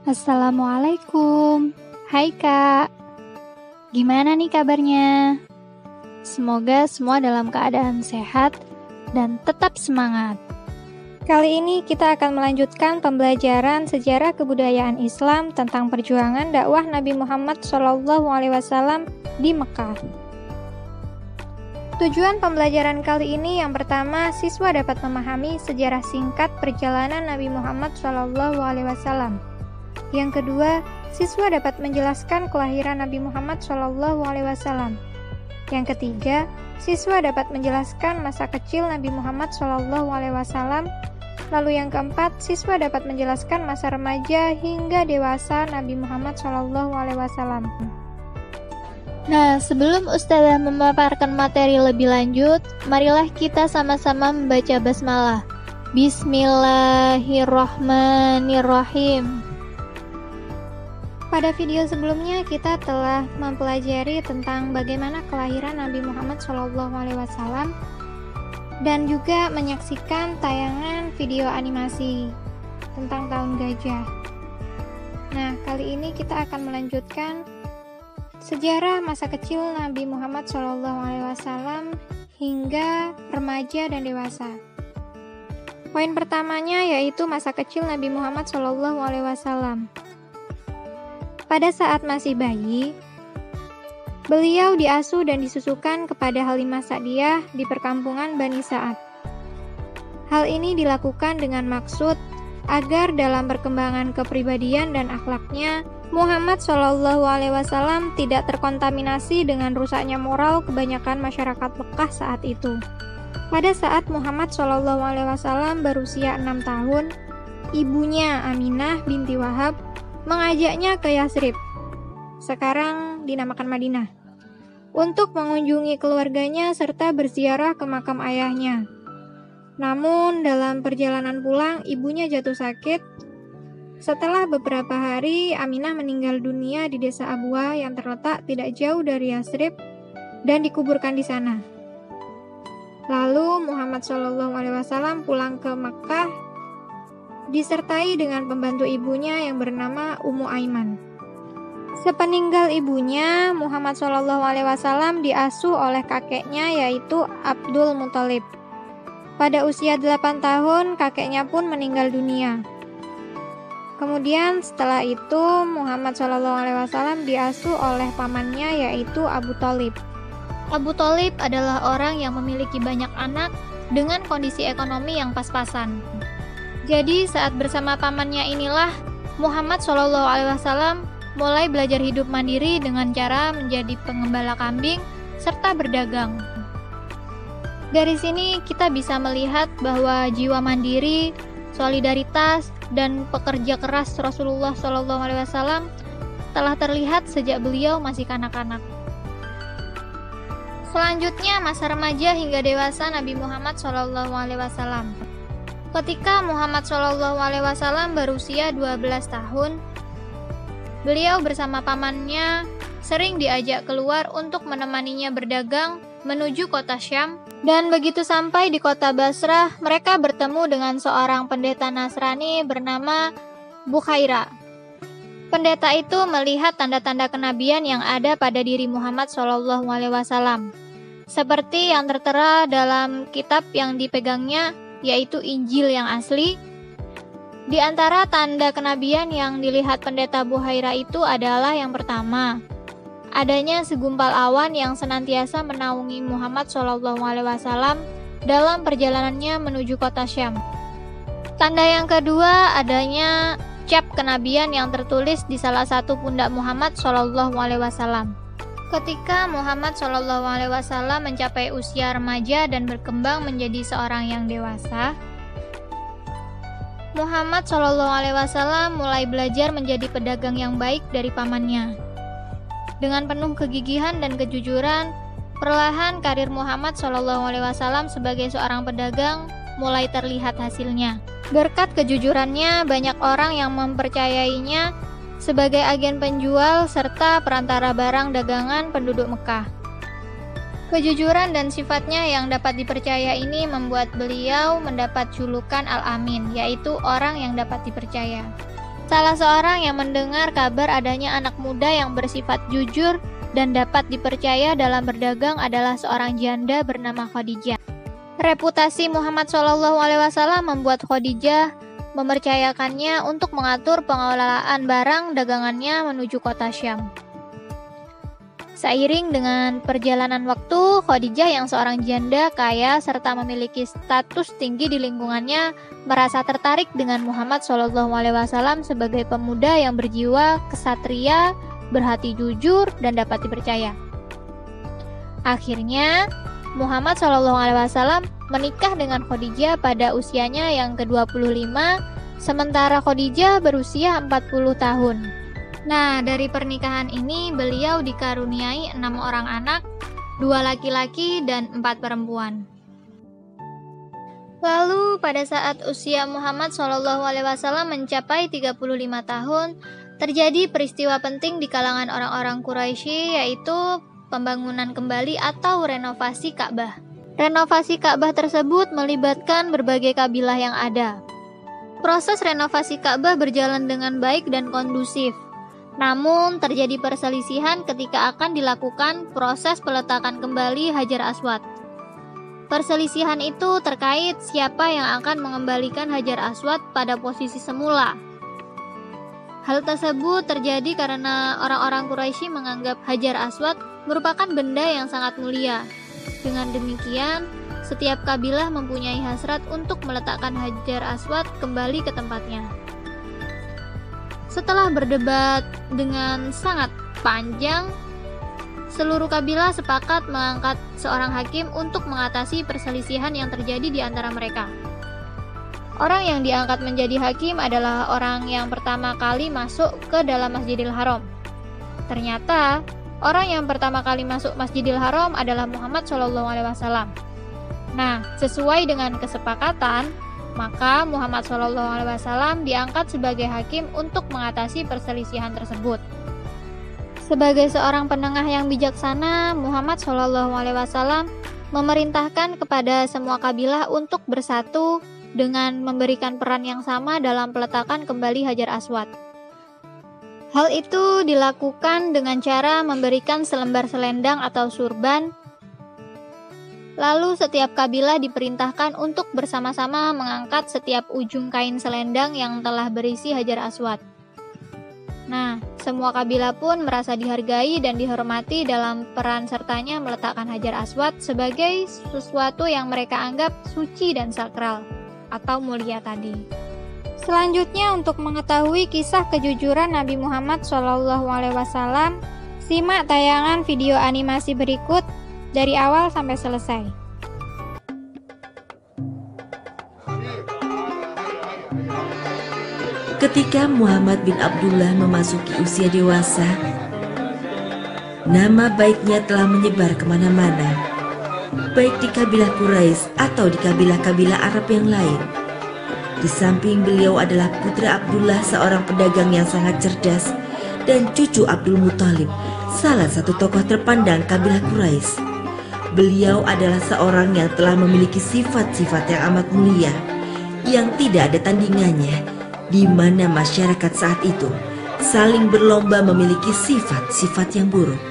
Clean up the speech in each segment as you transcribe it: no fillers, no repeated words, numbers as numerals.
Assalamualaikum. Hai Kak, gimana nih kabarnya? Semoga semua dalam keadaan sehat dan tetap semangat. Kali ini kita akan melanjutkan pembelajaran sejarah kebudayaan Islam tentang perjuangan dakwah Nabi Muhammad SAW di Mekah. Tujuan pembelajaran kali ini yang pertama, siswa dapat memahami sejarah singkat perjalanan Nabi Muhammad SAW. Yang kedua, siswa dapat menjelaskan kelahiran Nabi Muhammad SAW. Yang ketiga, siswa dapat menjelaskan masa kecil Nabi Muhammad SAW. Lalu yang keempat, siswa dapat menjelaskan masa remaja hingga dewasa Nabi Muhammad SAW. Nah, sebelum Ustazah memaparkan materi lebih lanjut, marilah kita sama-sama membaca basmalah. Bismillahirrahmanirrahim. Pada video sebelumnya kita telah mempelajari tentang bagaimana kelahiran Nabi Muhammad SAW dan juga menyaksikan tayangan video animasi tentang tahun gajah. Nah, kali ini kita akan melanjutkan sejarah masa kecil Nabi Muhammad SAW hingga remaja dan dewasa. Poin pertamanya yaitu masa kecil Nabi Muhammad SAW. Pada saat masih bayi, beliau diasuh dan disusukan kepada Halimah Sa'diyah di perkampungan Bani Sa'ad. Hal ini dilakukan dengan maksud agar dalam perkembangan kepribadian dan akhlaknya, Muhammad SAW tidak terkontaminasi dengan rusaknya moral kebanyakan masyarakat Mekah saat itu. Pada saat Muhammad SAW berusia 6 tahun, ibunya Aminah binti Wahab mengajaknya ke Yasrib, sekarang dinamakan Madinah, untuk mengunjungi keluarganya serta berziarah ke makam ayahnya. Namun dalam perjalanan pulang, ibunya jatuh sakit. Setelah beberapa hari, Aminah meninggal dunia di desa Abwa yang terletak tidak jauh dari Yasrib dan dikuburkan di sana. Lalu Muhammad SAW pulang ke Makkah disertai dengan pembantu ibunya yang bernama Ummu Aiman. Sepeninggal ibunya, Muhammad SAW diasuh oleh kakeknya yaitu Abdul Muthalib. Pada usia 8 tahun, kakeknya pun meninggal dunia. Kemudian setelah itu, Muhammad SAW diasuh oleh pamannya yaitu Abu Thalib. Abu Thalib adalah orang yang memiliki banyak anak dengan kondisi ekonomi yang pas-pasan. Jadi saat bersama pamannya inilah Muhammad SAW mulai belajar hidup mandiri dengan cara menjadi pengembala kambing serta berdagang. Dari sini kita bisa melihat bahwa jiwa mandiri, solidaritas, dan pekerja keras Rasulullah SAW telah terlihat sejak beliau masih kanak-kanak. Selanjutnya masa remaja hingga dewasa Nabi Muhammad SAW. Ketika Muhammad SAW berusia 12 tahun, beliau bersama pamannya sering diajak keluar untuk menemaninya berdagang menuju kota Syam, dan begitu sampai di kota Basrah, mereka bertemu dengan seorang pendeta Nasrani bernama Bukhaira. Pendeta itu melihat tanda-tanda kenabian yang ada pada diri Muhammad SAW, seperti yang tertera dalam kitab yang dipegangnya, yaitu Injil yang asli. Di antara tanda kenabian yang dilihat pendeta Bukhaira itu adalah yang pertama, adanya segumpal awan yang senantiasa menaungi Muhammad SAW dalam perjalanannya menuju kota Syam. Tanda yang kedua, adanya cap kenabian yang tertulis di salah satu pundak Muhammad SAW. Ketika Muhammad SAW mencapai usia remaja dan berkembang menjadi seorang yang dewasa, Muhammad SAW mulai belajar menjadi pedagang yang baik dari pamannya. Dengan penuh kegigihan dan kejujuran, perlahan karir Muhammad SAW sebagai seorang pedagang mulai terlihat hasilnya. Berkat kejujurannya, banyak orang yang mempercayainya sebagai agen penjual serta perantara barang dagangan penduduk Mekah. Kejujuran dan sifatnya yang dapat dipercaya ini membuat beliau mendapat julukan Al-Amin, yaitu orang yang dapat dipercaya. Salah seorang yang mendengar kabar adanya anak muda yang bersifat jujur dan dapat dipercaya dalam berdagang adalah seorang janda bernama Khadijah. Reputasi Muhammad SAW membuat Khadijah mempercayakannya untuk mengatur pengelolaan barang dagangannya menuju kota Syam. Seiring dengan perjalanan waktu, Khadijah yang seorang janda kaya serta memiliki status tinggi di lingkungannya merasa tertarik dengan Muhammad SAW sebagai pemuda yang berjiwa kesatria, berhati jujur, dan dapat dipercaya. Akhirnya, Muhammad SAW menikah dengan Khadijah pada usianya yang ke-25, sementara Khadijah berusia 40 tahun. Nah, dari pernikahan ini beliau dikaruniai 6 orang anak, 2 laki-laki dan 4 perempuan. Lalu pada saat usia Muhammad SAW mencapai 35 tahun, terjadi peristiwa penting di kalangan orang-orang Quraisy, yaitu pembangunan kembali atau renovasi Ka'bah. Renovasi Ka'bah tersebut melibatkan berbagai kabilah yang ada. Proses renovasi Ka'bah berjalan dengan baik dan kondusif. Namun, terjadi perselisihan ketika akan dilakukan proses peletakan kembali Hajar Aswad. Perselisihan itu terkait siapa yang akan mengembalikan Hajar Aswad pada posisi semula. Hal tersebut terjadi karena orang-orang Quraisy menganggap Hajar Aswad merupakan benda yang sangat mulia. Dengan demikian, setiap kabilah mempunyai hasrat untuk meletakkan Hajar Aswad kembali ke tempatnya. Setelah berdebat dengan sangat panjang, seluruh kabilah sepakat mengangkat seorang hakim untuk mengatasi perselisihan yang terjadi di antara mereka. Orang yang diangkat menjadi hakim adalah orang yang pertama kali masuk ke dalam Masjidil Haram. Ternyata, orang yang pertama kali masuk Masjidil Haram adalah Muhammad SAW. Nah, sesuai dengan kesepakatan, maka Muhammad SAW diangkat sebagai hakim untuk mengatasi perselisihan tersebut. Sebagai seorang penengah yang bijaksana, Muhammad SAW memerintahkan kepada semua kabilah untuk bersatu dengan memberikan peran yang sama dalam peletakan kembali Hajar Aswad. Hal itu dilakukan dengan cara memberikan selembar selendang atau surban. Lalu setiap kabilah diperintahkan untuk bersama-sama mengangkat setiap ujung kain selendang yang telah berisi Hajar Aswad. Nah, semua kabilah pun merasa dihargai dan dihormati dalam peran sertanya meletakkan Hajar Aswad sebagai sesuatu yang mereka anggap suci dan sakral atau mulia tadi. Selanjutnya, untuk mengetahui kisah kejujuran Nabi Muhammad SAW, simak tayangan video animasi berikut dari awal sampai selesai. Ketika Muhammad bin Abdullah memasuki usia dewasa, nama baiknya telah menyebar kemana-mana, baik di kabilah Quraisy atau di kabilah-kabilah Arab yang lain. Di samping beliau adalah putra Abdullah, seorang pedagang yang sangat cerdas, dan cucu Abdul Muthalib, salah satu tokoh terpandang kabilah Quraisy. Beliau adalah seorang yang telah memiliki sifat-sifat yang amat mulia, yang tidak ada tandingannya, di mana masyarakat saat itu saling berlomba memiliki sifat-sifat yang buruk.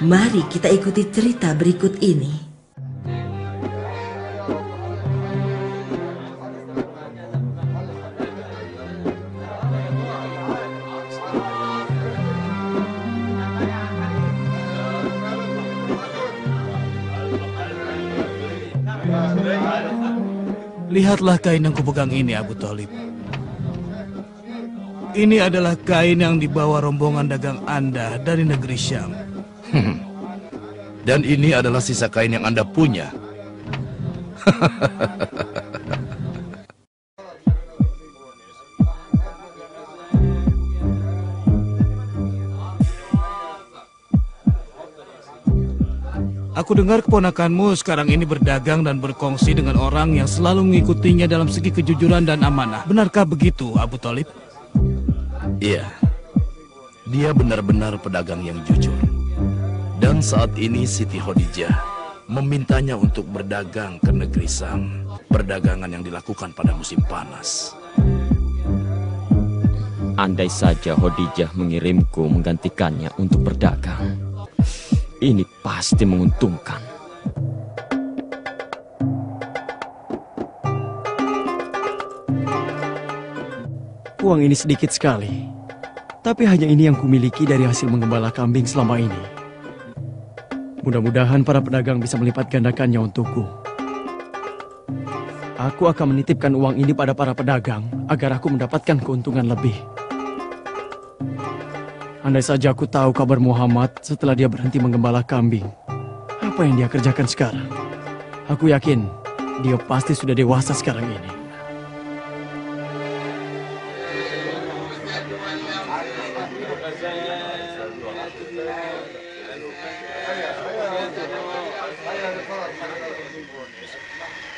Mari kita ikuti cerita berikut ini. Lihatlah kain yang kupegang ini, Abu Thalib. Ini adalah kain yang dibawa rombongan dagang Anda dari negeri Syam. Dan ini adalah sisa kain yang Anda punya. Aku dengar keponakanmu sekarang ini berdagang dan berkongsi dengan orang yang selalu mengikutinya dalam segi kejujuran dan amanah. Benarkah begitu, Abu Thalib? Iya, dia benar-benar pedagang yang jujur. Dan saat ini Siti Khadijah memintanya untuk berdagang ke negeri Syam, perdagangan yang dilakukan pada musim panas. Andai saja Khadijah mengirimku menggantikannya untuk berdagang, ini pasti menguntungkan. Uang ini sedikit sekali, tapi hanya ini yang kumiliki dari hasil menggembala kambing selama ini. Mudah-mudahan para pedagang bisa melipat gandakannya untukku. Aku akan menitipkan uang ini pada para pedagang agar aku mendapatkan keuntungan lebih. Andai saja aku tahu kabar Muhammad setelah dia berhenti menggembala kambing, apa yang dia kerjakan sekarang? Aku yakin dia pasti sudah dewasa sekarang ini.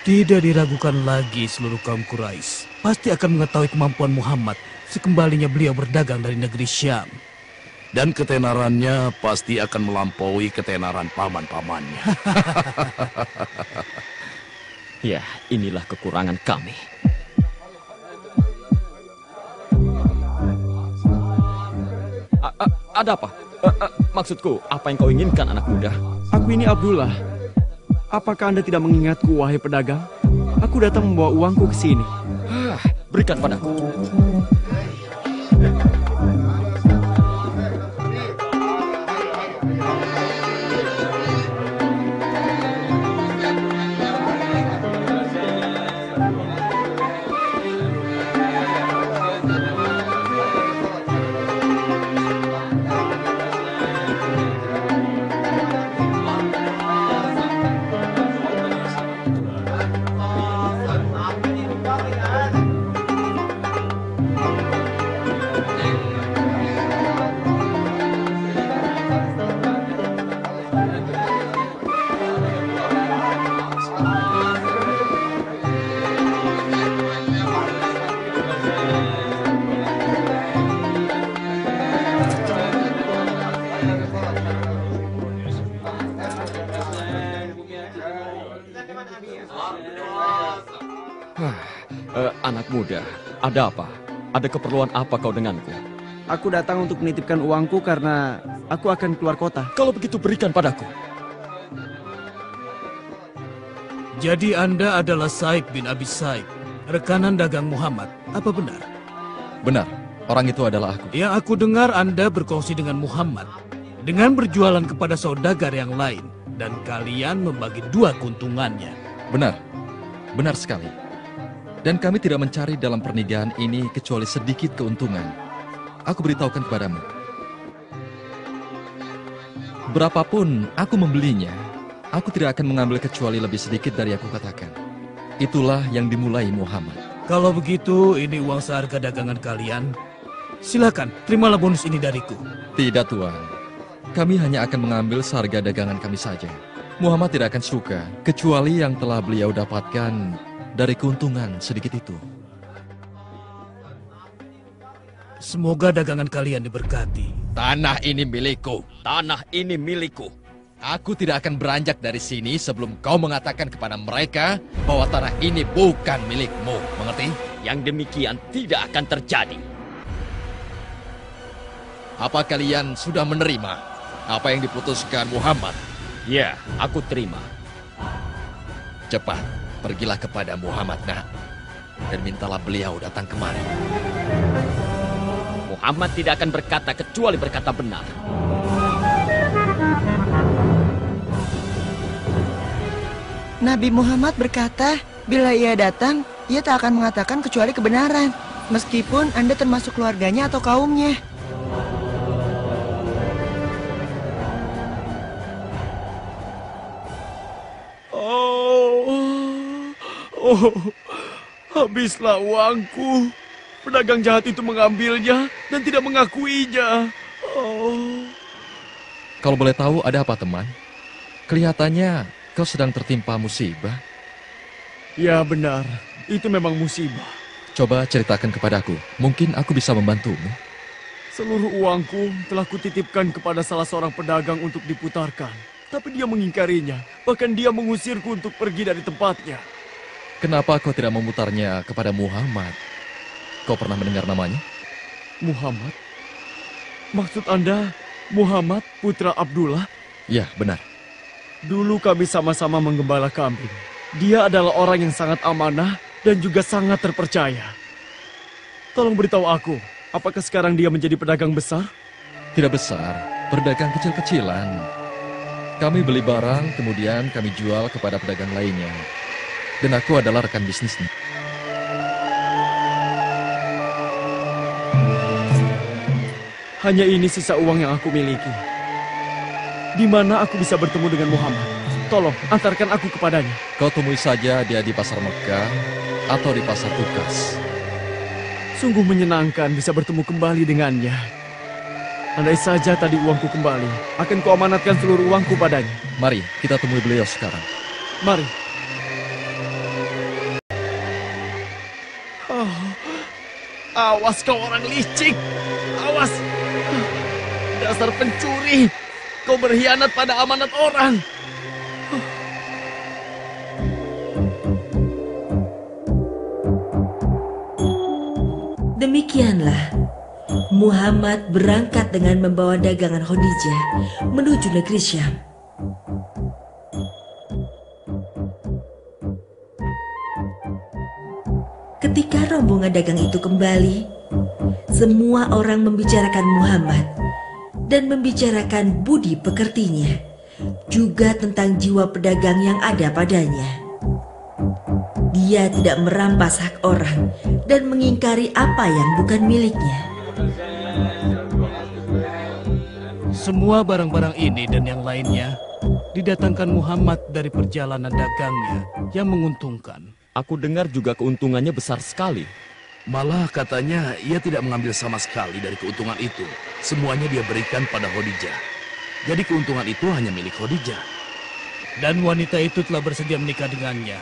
Tidak diragukan lagi seluruh kaum Quraisy pasti akan mengetahui kemampuan Muhammad sekembalinya beliau berdagang dari negeri Syam. Dan ketenarannya pasti akan melampaui ketenaran paman-pamannya. Ya, inilah kekurangan kami. Ada apa? Maksudku, apa yang kau inginkan, anak muda? Aku ini Abdullah. Apakah Anda tidak mengingatku, wahai pedagang? Aku datang membawa uangku ke sini. Berikan padaku. Anak muda, ada apa? Ada keperluan apa kau denganku? Aku datang untuk menitipkan uangku karena aku akan keluar kota. Kalau begitu berikan padaku. Jadi Anda adalah Said bin Abi Said, rekanan dagang Muhammad. Apa benar? Benar, orang itu adalah aku. Yang aku dengar Anda berkongsi dengan Muhammad dengan berjualan kepada saudagar yang lain dan kalian membagi dua keuntungannya. Benar, benar sekali. Dan kami tidak mencari dalam perniagaan ini kecuali sedikit keuntungan. Aku beritahukan kepadamu. Berapapun aku membelinya, aku tidak akan mengambil kecuali lebih sedikit dari aku katakan. Itulah yang dimulai Muhammad. Kalau begitu, ini uang seharga dagangan kalian. Silakan, terimalah bonus ini dariku. Tidak, Tuan. Kami hanya akan mengambil seharga dagangan kami saja. Muhammad tidak akan suka, kecuali yang telah beliau dapatkan dari keuntungan sedikit itu. Semoga dagangan kalian diberkati. Tanah ini milikku. Tanah ini milikku. Aku tidak akan beranjak dari sini sebelum kau mengatakan kepada mereka bahwa tanah ini bukan milikmu. Mengerti? Yang demikian tidak akan terjadi. Apa kalian sudah menerima apa yang diputuskan Muhammad? Ya, aku terima. Cepat, pergilah kepada Muhammad, nak, dan mintalah beliau datang kemari. Muhammad tidak akan berkata kecuali berkata benar. Nabi Muhammad berkata, bila ia datang, ia tak akan mengatakan kecuali kebenaran, meskipun Anda termasuk keluarganya atau kaumnya. Oh, habislah uangku. Pedagang jahat itu mengambilnya dan tidak mengakuinya. Oh. Kalau boleh tahu ada apa, teman? Kelihatannya kau sedang tertimpa musibah. Ya benar, itu memang musibah. Coba ceritakan kepadaku, mungkin aku bisa membantumu. Seluruh uangku telah kutitipkan kepada salah seorang pedagang untuk diputarkan. Tapi dia mengingkarinya, bahkan dia mengusirku untuk pergi dari tempatnya. Kenapa kau tidak memutarnya kepada Muhammad? Kau pernah mendengar namanya? Muhammad? Maksud Anda Muhammad putra Abdullah? Ya, benar. Dulu kami sama-sama menggembala kambing. Dia adalah orang yang sangat amanah dan juga sangat terpercaya. Tolong beritahu aku, apakah sekarang dia menjadi pedagang besar? Tidak besar, berdagang kecil-kecilan. Kami beli barang, kemudian kami jual kepada pedagang lainnya. Dan aku adalah rekan bisnisnya. Hanya ini sisa uang yang aku miliki. Di mana aku bisa bertemu dengan Muhammad? Tolong, antarkan aku kepadanya. Kau temui saja dia di pasar Mekah atau di pasar Tukas. Sungguh menyenangkan bisa bertemu kembali dengannya. Andai saja tadi uangku kembali, akan kuamanatkan seluruh uangku padanya. Mari, kita temui beliau sekarang. Mari. Oh, awas kau orang licik. Awas. Dasar pencuri. Kau berkhianat pada amanat orang. Demikianlah, Muhammad berangkat dengan membawa dagangan Khadijah menuju negeri Syam. Ketika rombongan dagang itu kembali, semua orang membicarakan Muhammad dan membicarakan budi pekertinya, juga tentang jiwa pedagang yang ada padanya. Dia tidak merampas hak orang dan mengingkari apa yang bukan miliknya. Semua barang-barang ini dan yang lainnya didatangkan Muhammad dari perjalanan dagangnya yang menguntungkan. Aku dengar juga keuntungannya besar sekali. Malah katanya ia tidak mengambil sama sekali dari keuntungan itu. Semuanya dia berikan pada Khadijah. Jadi keuntungan itu hanya milik Khadijah. Dan wanita itu telah bersedia menikah dengannya.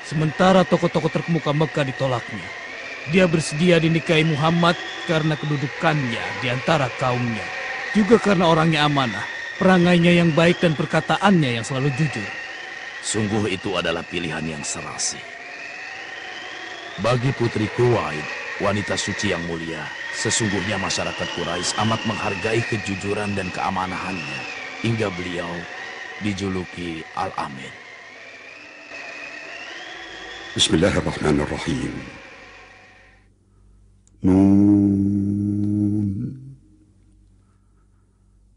Sementara tokoh-tokoh terkemuka Mekah ditolaknya. Dia bersedia dinikahi Muhammad karena kedudukannya di antara kaumnya. Juga karena orangnya amanah, perangainya yang baik dan perkataannya yang selalu jujur. Sungguh itu adalah pilihan yang serasi. Bagi putri Kuwait, wanita suci yang mulia, sesungguhnya masyarakat Quraisy amat menghargai kejujuran dan keamanahannya, hingga beliau dijuluki Al-Amin. Bismillahirrahmanirrahim. Nun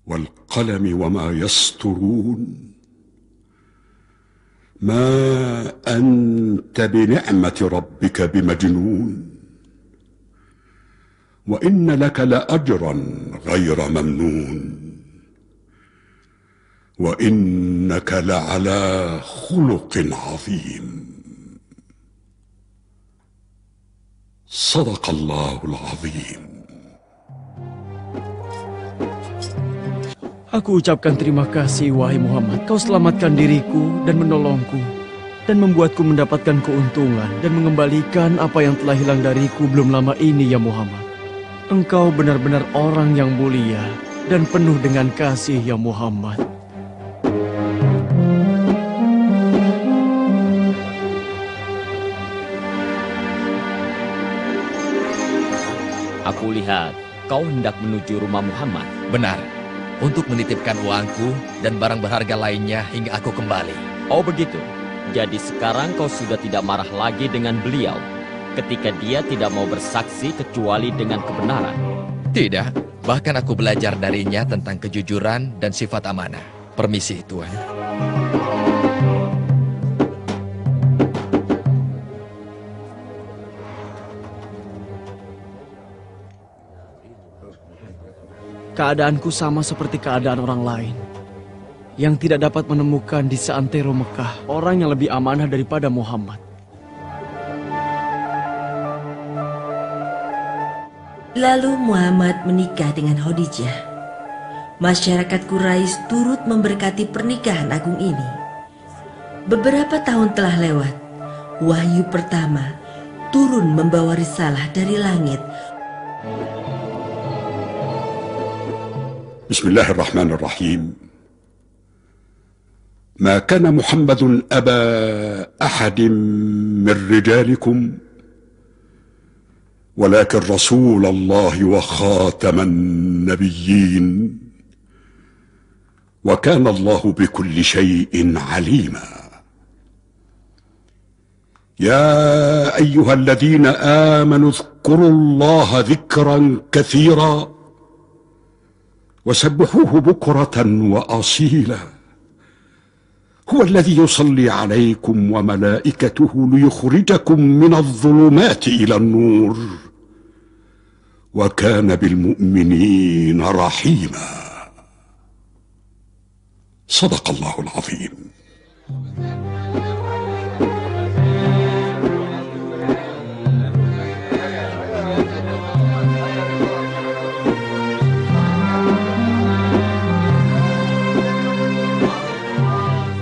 wal qalami wa ma yasturun. ما أنت بنعمة ربك بمجنون وإن لك لأجرا غير ممنون وإنك لعلى خلق عظيم صدق الله العظيم. Aku ucapkan terima kasih, wahai Muhammad. Kau selamatkan diriku dan menolongku, dan membuatku mendapatkan keuntungan dan mengembalikan apa yang telah hilang dariku belum lama ini, ya Muhammad. Engkau benar-benar orang yang mulia dan penuh dengan kasih, ya Muhammad. Aku lihat kau hendak menuju rumah Muhammad. Benar. Untuk menitipkan uangku dan barang berharga lainnya hingga aku kembali. Oh begitu. Jadi sekarang kau sudah tidak marah lagi dengan beliau ketika dia tidak mau bersaksi kecuali dengan kebenaran. Tidak, bahkan aku belajar darinya tentang kejujuran dan sifat amanah. Permisi, Tuan. Keadaanku sama seperti keadaan orang lain yang tidak dapat menemukan di seantero Mekah orang yang lebih amanah daripada Muhammad. Lalu Muhammad menikah dengan Khadijah. Masyarakat Quraisy turut memberkati pernikahan agung ini. Beberapa tahun telah lewat, wahyu pertama turun membawa risalah dari langit. Bismillahirrahmanirrahim. ما كان محمد أبا أحد من رجالكم ولكن رسول الله وخاتم النبيين وكان الله بكل شيء عليما. يا أيها الذين آمنوا اذكروا الله ذكرا كثيرا وسبحوه بكرة وأصيلا هو الذي يصلي عليكم وملائكته ليخرجكم من الظلمات إلى النور وكان بالمؤمنين رحيما. صدق الله العظيم.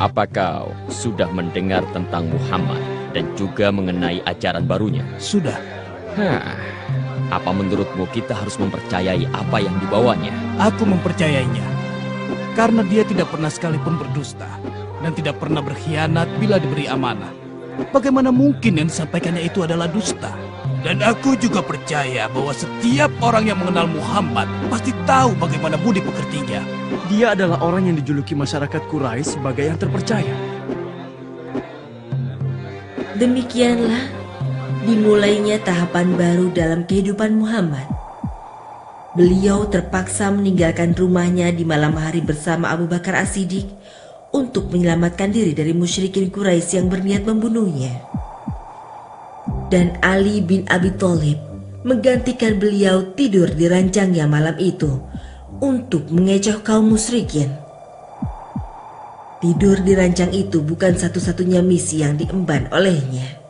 Apa kau sudah mendengar tentang Muhammad dan juga mengenai ajaran barunya? Sudah. Apa menurutmu kita harus mempercayai apa yang dibawanya? Aku mempercayainya. Karena dia tidak pernah sekalipun berdusta dan tidak pernah berkhianat bila diberi amanah. Bagaimana mungkin yang disampaikannya itu adalah dusta? Dan aku juga percaya bahwa setiap orang yang mengenal Muhammad pasti tahu bagaimana budi pekertinya. Dia adalah orang yang dijuluki masyarakat Quraisy sebagai yang terpercaya. Demikianlah dimulainya tahapan baru dalam kehidupan Muhammad. Beliau terpaksa meninggalkan rumahnya di malam hari bersama Abu Bakar As-Siddiq untuk menyelamatkan diri dari musyrikin Quraisy yang berniat membunuhnya. Dan Ali bin Abi Thalib menggantikan beliau tidur di ranjangnya malam itu untuk mengecoh kaum musyrikin. Tidur di ranjang itu bukan satu-satunya misi yang diemban olehnya.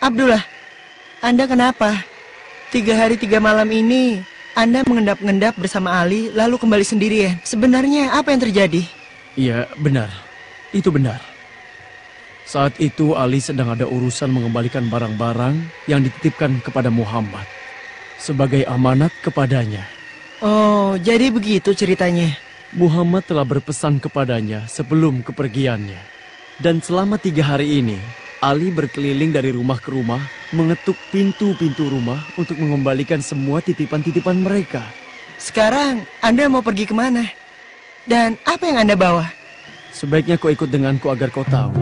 Abdullah, Anda kenapa? 3 hari 3 malam ini Anda mengendap-endap bersama Ali lalu kembali sendirian. Sebenarnya apa yang terjadi? Iya, benar. Itu benar. Saat itu Ali sedang ada urusan mengembalikan barang-barang yang dititipkan kepada Muhammad sebagai amanat kepadanya. Oh, jadi begitu ceritanya. Muhammad telah berpesan kepadanya sebelum kepergiannya. Dan selama 3 hari ini, Ali berkeliling dari rumah ke rumah, mengetuk pintu-pintu rumah untuk mengembalikan semua titipan-titipan mereka. Sekarang Anda mau pergi kemana? Dan apa yang Anda bawa? Sebaiknya kau ikut denganku agar kau tahu.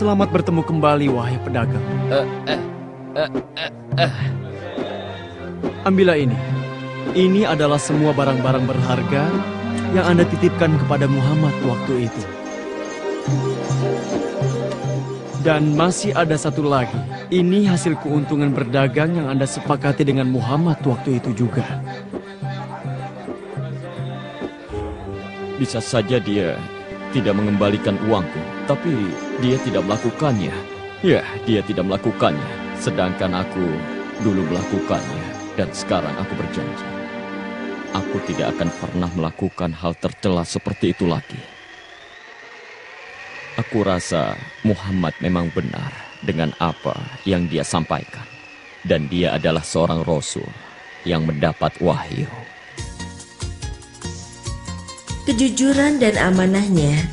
Selamat bertemu kembali, wahai pedagang. Ambillah ini. Ini adalah semua barang-barang berharga yang Anda titipkan kepada Muhammad waktu itu. Dan masih ada satu lagi. Ini hasil keuntungan berdagang yang Anda sepakati dengan Muhammad waktu itu juga. Bisa saja dia tidak mengembalikan uangku, tapi dia tidak melakukannya. Ya, dia tidak melakukannya. Sedangkan aku dulu melakukannya. Dan sekarang aku berjanji, aku tidak akan pernah melakukan hal tercela seperti itu lagi. Aku rasa Muhammad memang benar dengan apa yang dia sampaikan. Dan dia adalah seorang Rasul yang mendapat wahyu. Kejujuran dan amanahnya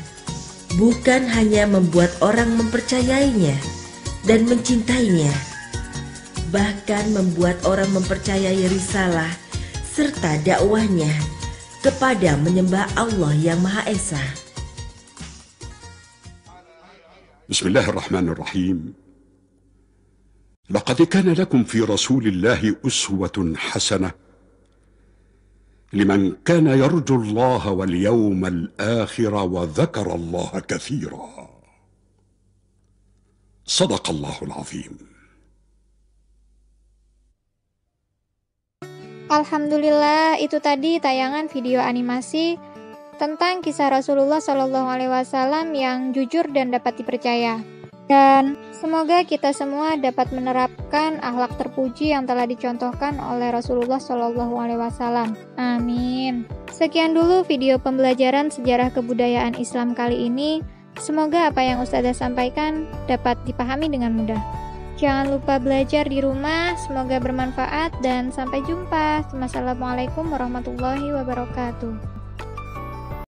bukan hanya membuat orang mempercayainya dan mencintainya, bahkan membuat orang mempercayai risalah serta dakwahnya kepada menyembah Allah yang Maha Esa. Bismillahirrahmanirrahim. Laqad kana lakum fi Rasulillahi uswatun hasanah liman kana yarju Allah wal yawmal akhir wa dzakara Allah katsira. Shadaqallahul azim. Alhamdulillah, itu tadi tayangan video animasi tentang kisah Rasulullah SAW yang jujur dan dapat dipercaya. Dan semoga kita semua dapat menerapkan akhlak terpuji yang telah dicontohkan oleh Rasulullah SAW. Amin. Sekian dulu video pembelajaran sejarah kebudayaan Islam kali ini. Semoga apa yang Ustazah sampaikan dapat dipahami dengan mudah. Jangan lupa belajar di rumah, semoga bermanfaat dan sampai jumpa. Wassalamualaikum warahmatullahi wabarakatuh.